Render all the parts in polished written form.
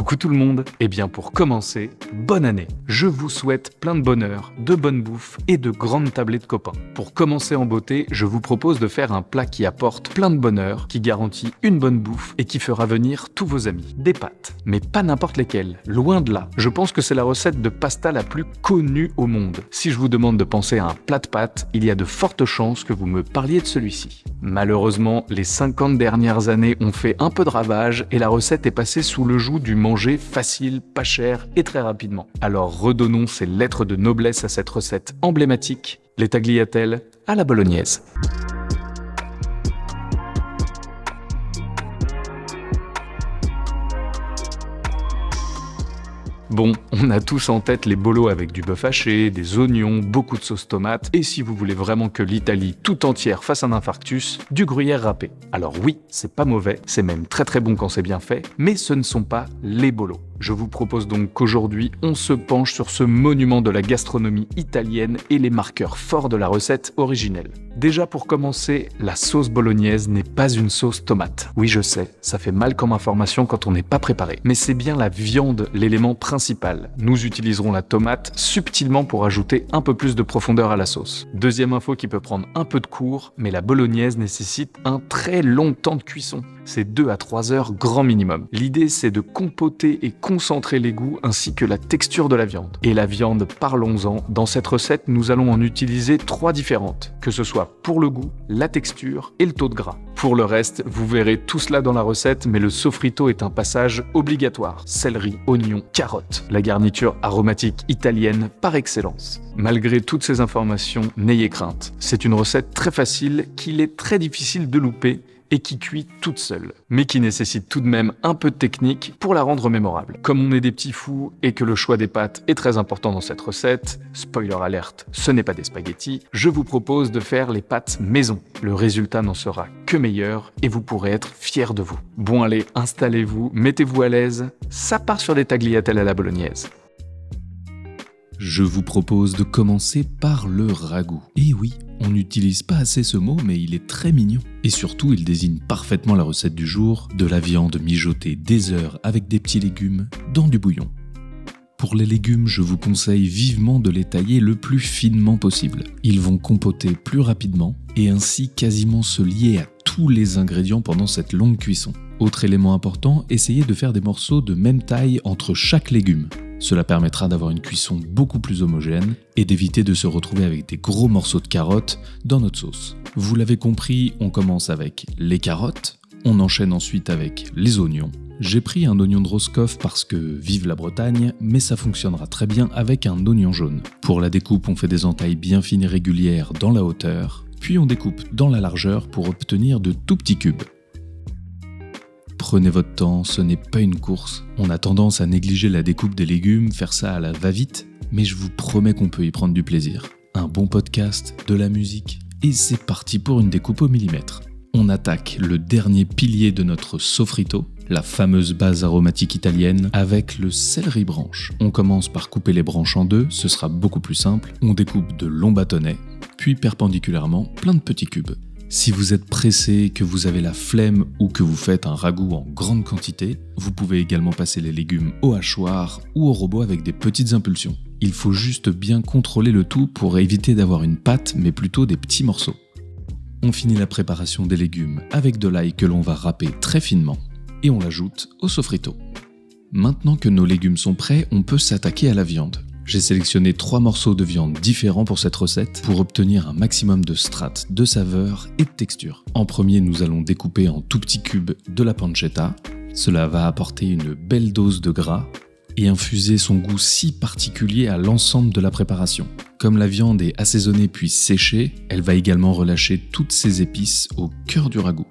Coucou tout le monde. Eh bien pour commencer, bonne année. Je vous souhaite plein de bonheur, de bonne bouffe et de grandes tablées de copains. Pour commencer en beauté, je vous propose de faire un plat qui apporte plein de bonheur, qui garantit une bonne bouffe et qui fera venir tous vos amis. Des pâtes. Mais pas n'importe lesquelles, loin de là. Je pense que c'est la recette de pasta la plus connue au monde. Si je vous demande de penser à un plat de pâtes, il y a de fortes chances que vous me parliez de celui-ci. Malheureusement, les 50 dernières années ont fait un peu de ravage et la recette est passée sous le joug du manger facile, pas cher et très rapidement. Alors redonnons ces lettres de noblesse à cette recette emblématique, les tagliatelles à la bolognaise. Bon, on a tous en tête les bolos avec du bœuf haché, des oignons, beaucoup de sauce tomate, et si vous voulez vraiment que l'Italie tout entière fasse un infarctus, du gruyère râpé. Alors oui, c'est pas mauvais, c'est même très bon quand c'est bien fait, mais ce ne sont pas les bolos. Je vous propose donc qu'aujourd'hui, on se penche sur ce monument de la gastronomie italienne et les marqueurs forts de la recette originelle. Déjà pour commencer, la sauce bolognaise n'est pas une sauce tomate. Oui, je sais, ça fait mal comme information quand on n'est pas préparé. Mais c'est bien la viande l'élément principal. Nous utiliserons la tomate subtilement pour ajouter un peu plus de profondeur à la sauce. Deuxième info qui peut prendre un peu de cours, mais la bolognaise nécessite un très long temps de cuisson. C'est 2 à 3 heures grand minimum. L'idée, c'est de compoter et concentrer les goûts ainsi que la texture de la viande. Et la viande, parlons-en. Dans cette recette, nous allons en utiliser 3 différentes, que ce soit pour le goût, la texture et le taux de gras. Pour le reste, vous verrez tout cela dans la recette, mais le sofrito est un passage obligatoire. Céleri, oignon, carottes. La garniture aromatique italienne par excellence. Malgré toutes ces informations, n'ayez crainte. C'est une recette très facile qu'il est très difficile de louper et qui cuit toute seule, mais qui nécessite tout de même un peu de technique pour la rendre mémorable. Comme on est des petits fous et que le choix des pâtes est très important dans cette recette, spoiler alerte, ce n'est pas des spaghettis, je vous propose de faire les pâtes maison. Le résultat n'en sera que meilleur et vous pourrez être fiers de vous. Bon allez, installez-vous, mettez-vous à l'aise, ça part sur des tagliatelles à la bolognaise. Je vous propose de commencer par le ragoût. Et oui, on n'utilise pas assez ce mot, mais il est très mignon. Et surtout, il désigne parfaitement la recette du jour, de la viande mijotée des heures avec des petits légumes dans du bouillon. Pour les légumes, je vous conseille vivement de les tailler le plus finement possible. Ils vont compoter plus rapidement et ainsi quasiment se lier à tous les ingrédients pendant cette longue cuisson. Autre élément important, essayez de faire des morceaux de même taille entre chaque légume. Cela permettra d'avoir une cuisson beaucoup plus homogène et d'éviter de se retrouver avec des gros morceaux de carottes dans notre sauce. Vous l'avez compris, on commence avec les carottes, on enchaîne ensuite avec les oignons. J'ai pris un oignon de Roscoff parce que vive la Bretagne, mais ça fonctionnera très bien avec un oignon jaune. Pour la découpe, on fait des entailles bien fines et régulières dans la hauteur, puis on découpe dans la largeur pour obtenir de tout petits cubes. Prenez votre temps, ce n'est pas une course. On a tendance à négliger la découpe des légumes, faire ça à la va-vite, mais je vous promets qu'on peut y prendre du plaisir. Un bon podcast, de la musique, et c'est parti pour une découpe au millimètre. On attaque le dernier pilier de notre sofrito, la fameuse base aromatique italienne, avec le céleri branche. On commence par couper les branches en deux, ce sera beaucoup plus simple. On découpe de longs bâtonnets, puis perpendiculairement plein de petits cubes. Si vous êtes pressé, que vous avez la flemme ou que vous faites un ragoût en grande quantité, vous pouvez également passer les légumes au hachoir ou au robot avec des petites impulsions. Il faut juste bien contrôler le tout pour éviter d'avoir une pâte mais plutôt des petits morceaux. On finit la préparation des légumes avec de l'ail que l'on va râper très finement et on l'ajoute au sofrito. Maintenant que nos légumes sont prêts, on peut s'attaquer à la viande. J'ai sélectionné 3 morceaux de viande différents pour cette recette pour obtenir un maximum de strates, de saveur et de texture. En premier, nous allons découper en tout petits cubes de la pancetta. Cela va apporter une belle dose de gras et infuser son goût si particulier à l'ensemble de la préparation. Comme la viande est assaisonnée puis séchée, elle va également relâcher toutes ses épices au cœur du ragoût.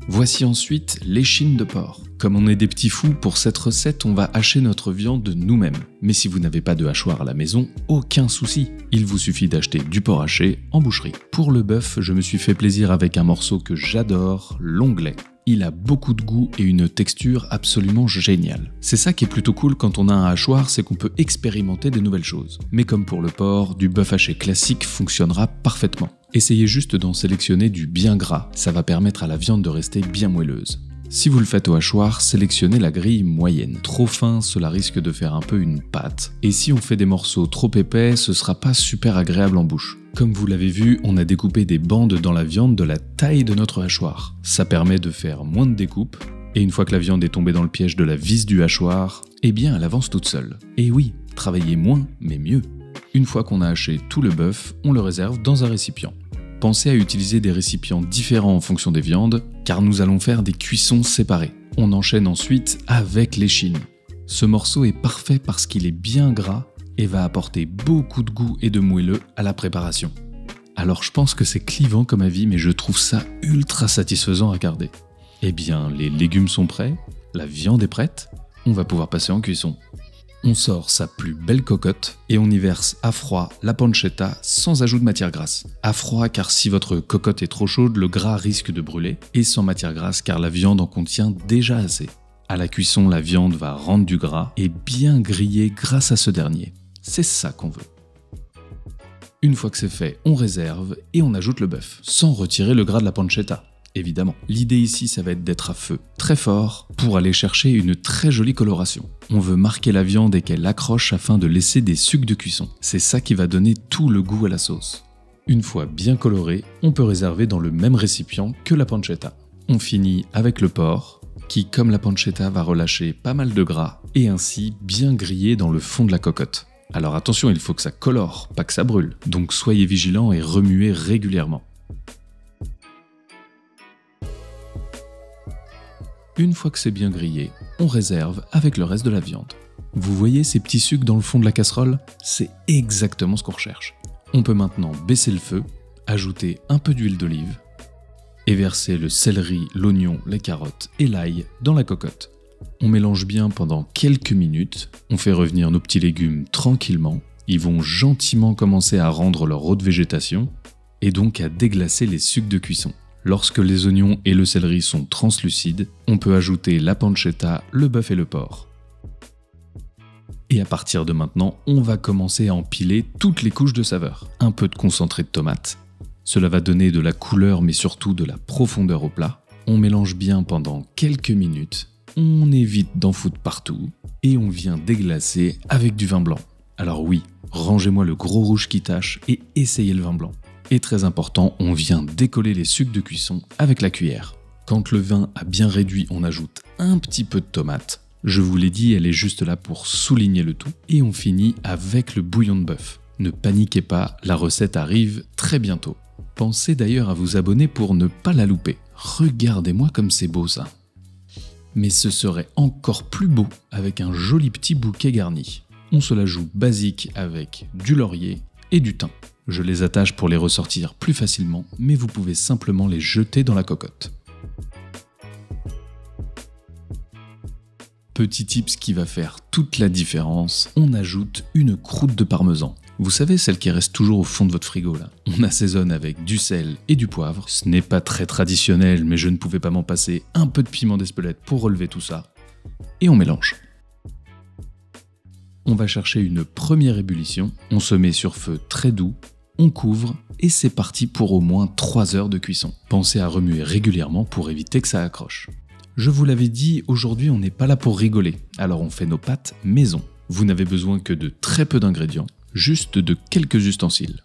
Voici ensuite l'échine de porc. Comme on est des petits fous, pour cette recette, on va hacher notre viande nous-mêmes. Mais si vous n'avez pas de hachoir à la maison, aucun souci. Il vous suffit d'acheter du porc haché en boucherie. Pour le bœuf, je me suis fait plaisir avec un morceau que j'adore, l'onglet. Il a beaucoup de goût et une texture absolument géniale. C'est ça qui est plutôt cool quand on a un hachoir, c'est qu'on peut expérimenter des nouvelles choses. Mais comme pour le porc, du bœuf haché classique fonctionnera parfaitement. Essayez juste d'en sélectionner du bien gras, ça va permettre à la viande de rester bien moelleuse. Si vous le faites au hachoir, sélectionnez la grille moyenne. Trop fin, cela risque de faire un peu une pâte. Et si on fait des morceaux trop épais, ce sera pas super agréable en bouche. Comme vous l'avez vu, on a découpé des bandes dans la viande de la taille de notre hachoir. Ça permet de faire moins de découpes. Et une fois que la viande est tombée dans le piège de la vis du hachoir, eh bien elle avance toute seule. Et oui, travaillez moins, mais mieux. Une fois qu'on a haché tout le bœuf, on le réserve dans un récipient. Pensez à utiliser des récipients différents en fonction des viandes, car nous allons faire des cuissons séparées. On enchaîne ensuite avec l'échine. Ce morceau est parfait parce qu'il est bien gras et va apporter beaucoup de goût et de moelleux à la préparation. Alors je pense que c'est clivant comme avis, mais je trouve ça ultra satisfaisant à garder. Eh bien, les légumes sont prêts, la viande est prête, on va pouvoir passer en cuisson. On sort sa plus belle cocotte et on y verse à froid la pancetta sans ajout de matière grasse. À froid car si votre cocotte est trop chaude, le gras risque de brûler, et sans matière grasse car la viande en contient déjà assez. À la cuisson, la viande va rendre du gras et bien griller grâce à ce dernier. C'est ça qu'on veut. Une fois que c'est fait, on réserve et on ajoute le bœuf, sans retirer le gras de la pancetta. Évidemment. L'idée ici, ça va être d'être à feu très fort pour aller chercher une très jolie coloration. On veut marquer la viande et qu'elle accroche afin de laisser des sucs de cuisson. C'est ça qui va donner tout le goût à la sauce. Une fois bien coloré, on peut réserver dans le même récipient que la pancetta. On finit avec le porc, qui comme la pancetta va relâcher pas mal de gras et ainsi bien griller dans le fond de la cocotte. Alors attention, il faut que ça colore, pas que ça brûle. Donc soyez vigilants et remuez régulièrement. Une fois que c'est bien grillé, on réserve avec le reste de la viande. Vous voyez ces petits sucs dans le fond de la casserole? C'est exactement ce qu'on recherche. On peut maintenant baisser le feu, ajouter un peu d'huile d'olive et verser le céleri, l'oignon, les carottes et l'ail dans la cocotte. On mélange bien pendant quelques minutes, on fait revenir nos petits légumes tranquillement, ils vont gentiment commencer à rendre leur eau de végétation et donc à déglacer les sucs de cuisson. Lorsque les oignons et le céleri sont translucides, on peut ajouter la pancetta, le bœuf et le porc. Et à partir de maintenant, on va commencer à empiler toutes les couches de saveur. Un peu de concentré de tomate. Cela va donner de la couleur mais surtout de la profondeur au plat. On mélange bien pendant quelques minutes. On évite d'en foutre partout. Et on vient déglacer avec du vin blanc. Alors oui, rangez-moi le gros rouge qui tache et essayez le vin blanc. Et très important, on vient décoller les sucs de cuisson avec la cuillère. Quand le vin a bien réduit, on ajoute un petit peu de tomate. Je vous l'ai dit, elle est juste là pour souligner le tout. Et on finit avec le bouillon de bœuf. Ne paniquez pas, la recette arrive très bientôt. Pensez d'ailleurs à vous abonner pour ne pas la louper. Regardez-moi comme c'est beau ça. Mais ce serait encore plus beau avec un joli petit bouquet garni. On se la joue basique avec du laurier et du thym. Je les attache pour les ressortir plus facilement, mais vous pouvez simplement les jeter dans la cocotte. Petit tips qui va faire toute la différence, on ajoute une croûte de parmesan. Vous savez, celle qui reste toujours au fond de votre frigo là. On assaisonne avec du sel et du poivre. Ce n'est pas très traditionnel, mais je ne pouvais pas m'en passer. Un peu de piment d'Espelette pour relever tout ça. Et on mélange. On va chercher une première ébullition, on se met sur feu très doux, on couvre et c'est parti pour au moins 3 heures de cuisson. Pensez à remuer régulièrement pour éviter que ça accroche. Je vous l'avais dit, aujourd'hui on n'est pas là pour rigoler, alors on fait nos pâtes maison. Vous n'avez besoin que de très peu d'ingrédients, juste de quelques ustensiles.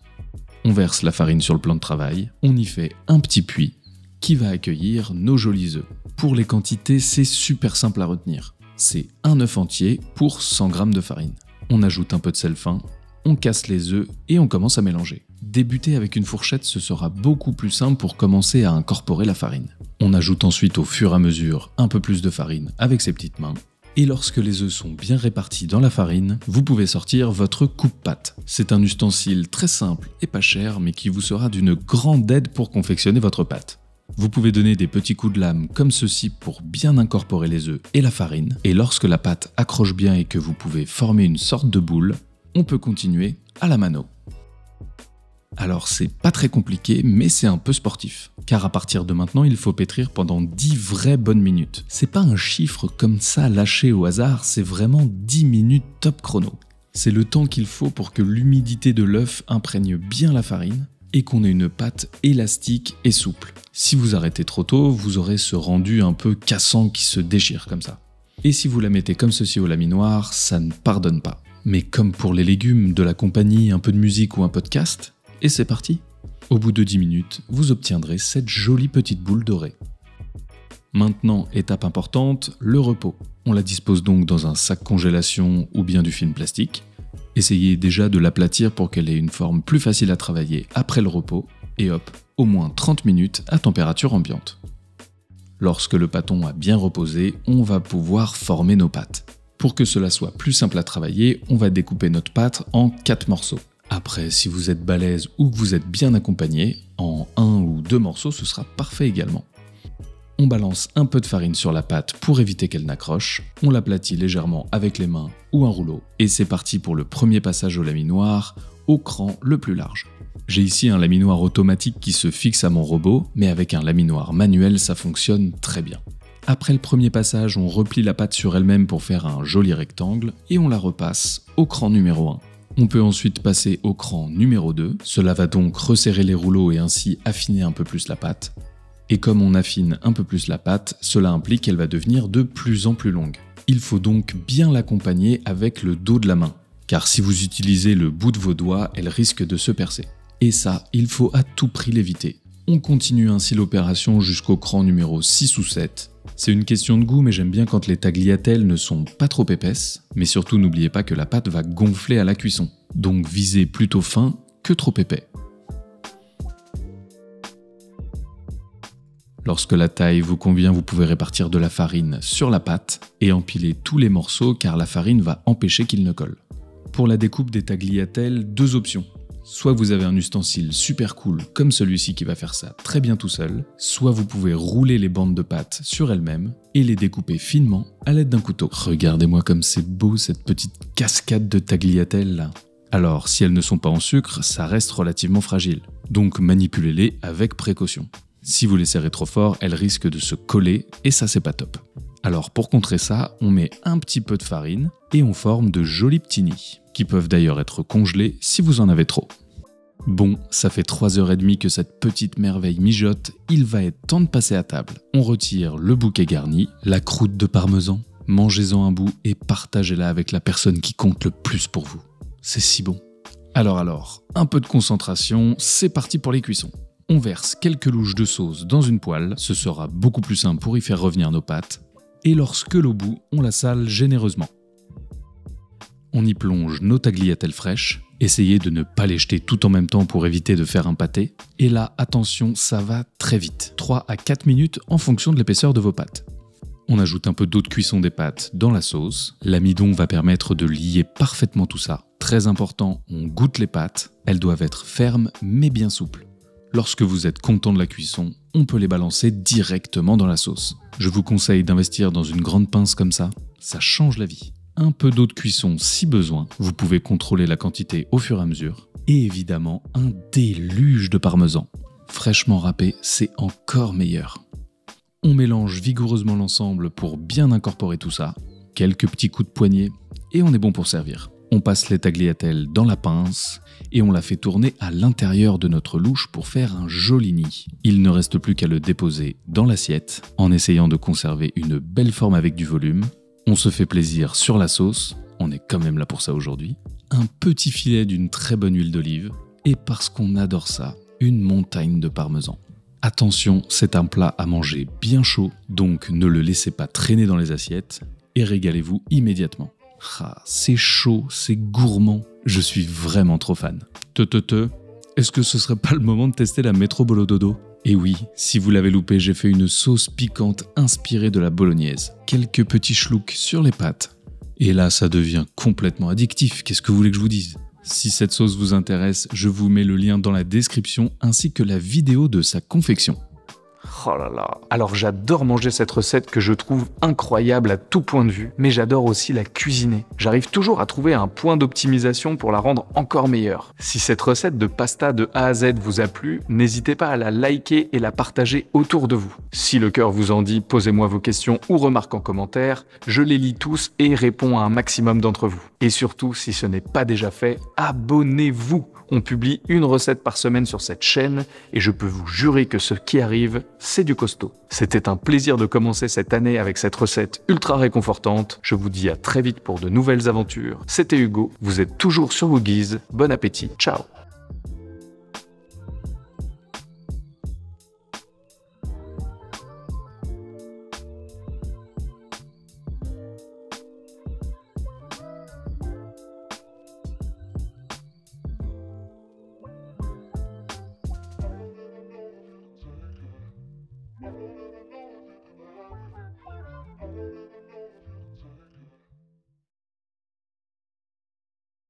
On verse la farine sur le plan de travail, on y fait un petit puits qui va accueillir nos jolis œufs. Pour les quantités, c'est super simple à retenir. C'est un œuf entier pour 100 g de farine. On ajoute un peu de sel fin, on casse les œufs et on commence à mélanger. Débuter avec une fourchette, ce sera beaucoup plus simple pour commencer à incorporer la farine. On ajoute ensuite au fur et à mesure un peu plus de farine avec ses petites mains. Et lorsque les œufs sont bien répartis dans la farine, vous pouvez sortir votre coupe-pâte. C'est un ustensile très simple et pas cher, mais qui vous sera d'une grande aide pour confectionner votre pâte. Vous pouvez donner des petits coups de lame comme ceci pour bien incorporer les œufs et la farine. Et lorsque la pâte accroche bien et que vous pouvez former une sorte de boule, on peut continuer à la mano. Alors c'est pas très compliqué, mais c'est un peu sportif. Car à partir de maintenant, il faut pétrir pendant 10 vraies bonnes minutes. C'est pas un chiffre comme ça lâché au hasard, c'est vraiment 10 minutes top chrono. C'est le temps qu'il faut pour que l'humidité de l'œuf imprègne bien la farine. et qu'on ait une pâte élastique et souple. Si vous arrêtez trop tôt, vous aurez ce rendu un peu cassant qui se déchire comme ça. Et si vous la mettez comme ceci au laminoir, ça ne pardonne pas. Mais comme pour les légumes, de la compagnie, un peu de musique ou un podcast, et c'est parti. Au bout de 10 minutes, vous obtiendrez cette jolie petite boule dorée. Maintenant, étape importante, le repos. On la dispose donc dans un sac congélation ou bien du film plastique. Essayez déjà de l'aplatir pour qu'elle ait une forme plus facile à travailler après le repos, et hop, au moins 30 minutes à température ambiante. Lorsque le pâton a bien reposé, on va pouvoir former nos pâtes. Pour que cela soit plus simple à travailler, on va découper notre pâte en 4 morceaux. Après, si vous êtes balèze ou que vous êtes bien accompagné, en 1 ou 2 morceaux, ce sera parfait également. On balance un peu de farine sur la pâte pour éviter qu'elle n'accroche, on l'aplatit légèrement avec les mains ou un rouleau, et c'est parti pour le premier passage au laminoir, au cran le plus large. J'ai ici un laminoir automatique qui se fixe à mon robot, mais avec un laminoir manuel ça fonctionne très bien. Après le premier passage, on replie la pâte sur elle-même pour faire un joli rectangle, et on la repasse au cran numéro 1. On peut ensuite passer au cran numéro 2, cela va donc resserrer les rouleaux et ainsi affiner un peu plus la pâte. Et comme on affine un peu plus la pâte, cela implique qu'elle va devenir de plus en plus longue. Il faut donc bien l'accompagner avec le dos de la main, car si vous utilisez le bout de vos doigts, elle risque de se percer. Et ça, il faut à tout prix l'éviter. On continue ainsi l'opération jusqu'au cran numéro 6 ou 7. C'est une question de goût, mais j'aime bien quand les tagliatelles ne sont pas trop épaisses, mais surtout n'oubliez pas que la pâte va gonfler à la cuisson, donc visez plutôt fin que trop épais. Lorsque la taille vous convient, vous pouvez répartir de la farine sur la pâte et empiler tous les morceaux car la farine va empêcher qu'ils ne collent. Pour la découpe des tagliatelles, 2 options. Soit vous avez un ustensile super cool comme celui-ci qui va faire ça très bien tout seul, soit vous pouvez rouler les bandes de pâte sur elles-mêmes et les découper finement à l'aide d'un couteau. Regardez-moi comme c'est beau cette petite cascade de tagliatelles là. Alors, si elles ne sont pas en sucre, ça reste relativement fragile, donc manipulez-les avec précaution. Si vous les serrez trop fort, elles risquent de se coller et ça c'est pas top. Alors pour contrer ça, on met un petit peu de farine et on forme de jolis petits nids, qui peuvent d'ailleurs être congelés si vous en avez trop. Bon, ça fait 3h30 que cette petite merveille mijote, il va être temps de passer à table. On retire le bouquet garni, la croûte de parmesan, mangez-en un bout et partagez-la avec la personne qui compte le plus pour vous. C'est si bon. Alors, un peu de concentration, c'est parti pour les cuissons. On verse quelques louches de sauce dans une poêle, ce sera beaucoup plus simple pour y faire revenir nos pâtes. Et lorsque l'eau bout, on la sale généreusement. On y plonge nos tagliatelles fraîches, essayez de ne pas les jeter tout en même temps pour éviter de faire un pâté. Et là, attention, ça va très vite, 3 à 4 minutes en fonction de l'épaisseur de vos pâtes. On ajoute un peu d'eau de cuisson des pâtes dans la sauce. L'amidon va permettre de lier parfaitement tout ça. Très important, on goûte les pâtes, elles doivent être fermes mais bien souples. Lorsque vous êtes content de la cuisson, on peut les balancer directement dans la sauce. Je vous conseille d'investir dans une grande pince comme ça change la vie. Un peu d'eau de cuisson si besoin, vous pouvez contrôler la quantité au fur et à mesure. Et évidemment, un déluge de parmesan. Fraîchement râpé, c'est encore meilleur. On mélange vigoureusement l'ensemble pour bien incorporer tout ça. Quelques petits coups de poignet et on est bon pour servir. On passe les tagliatelles dans la pince et on la fait tourner à l'intérieur de notre louche pour faire un joli nid. Il ne reste plus qu'à le déposer dans l'assiette en essayant de conserver une belle forme avec du volume. On se fait plaisir sur la sauce, on est quand même là pour ça aujourd'hui. Un petit filet d'une très bonne huile d'olive et parce qu'on adore ça, une montagne de parmesan. Attention, c'est un plat à manger bien chaud, donc ne le laissez pas traîner dans les assiettes et régalez-vous immédiatement. Ah, c'est chaud, c'est gourmand, je suis vraiment trop fan. Est-ce que ce serait pas le moment de tester la Metro Bolo Dodo ? Et oui, si vous l'avez loupé, j'ai fait une sauce piquante inspirée de la bolognaise. Quelques petits schlouks sur les pâtes. Et là, ça devient complètement addictif, qu'est-ce que vous voulez que je vous dise ? Si cette sauce vous intéresse, je vous mets le lien dans la description ainsi que la vidéo de sa confection. Oh là là. Alors j'adore manger cette recette que je trouve incroyable à tout point de vue, mais j'adore aussi la cuisiner. J'arrive toujours à trouver un point d'optimisation pour la rendre encore meilleure. Si cette recette de pasta de A à Z vous a plu, n'hésitez pas à la liker et la partager autour de vous. Si le cœur vous en dit, posez-moi vos questions ou remarques en commentaire, je les lis tous et réponds à un maximum d'entre vous. Et surtout, si ce n'est pas déjà fait, abonnez-vous! On publie une recette par semaine sur cette chaîne et je peux vous jurer que ce qui arrive, c'est du costaud. C'était un plaisir de commencer cette année avec cette recette ultra réconfortante. Je vous dis à très vite pour de nouvelles aventures. C'était Hugo, vous êtes toujours sur Woogies. Bon appétit, ciao!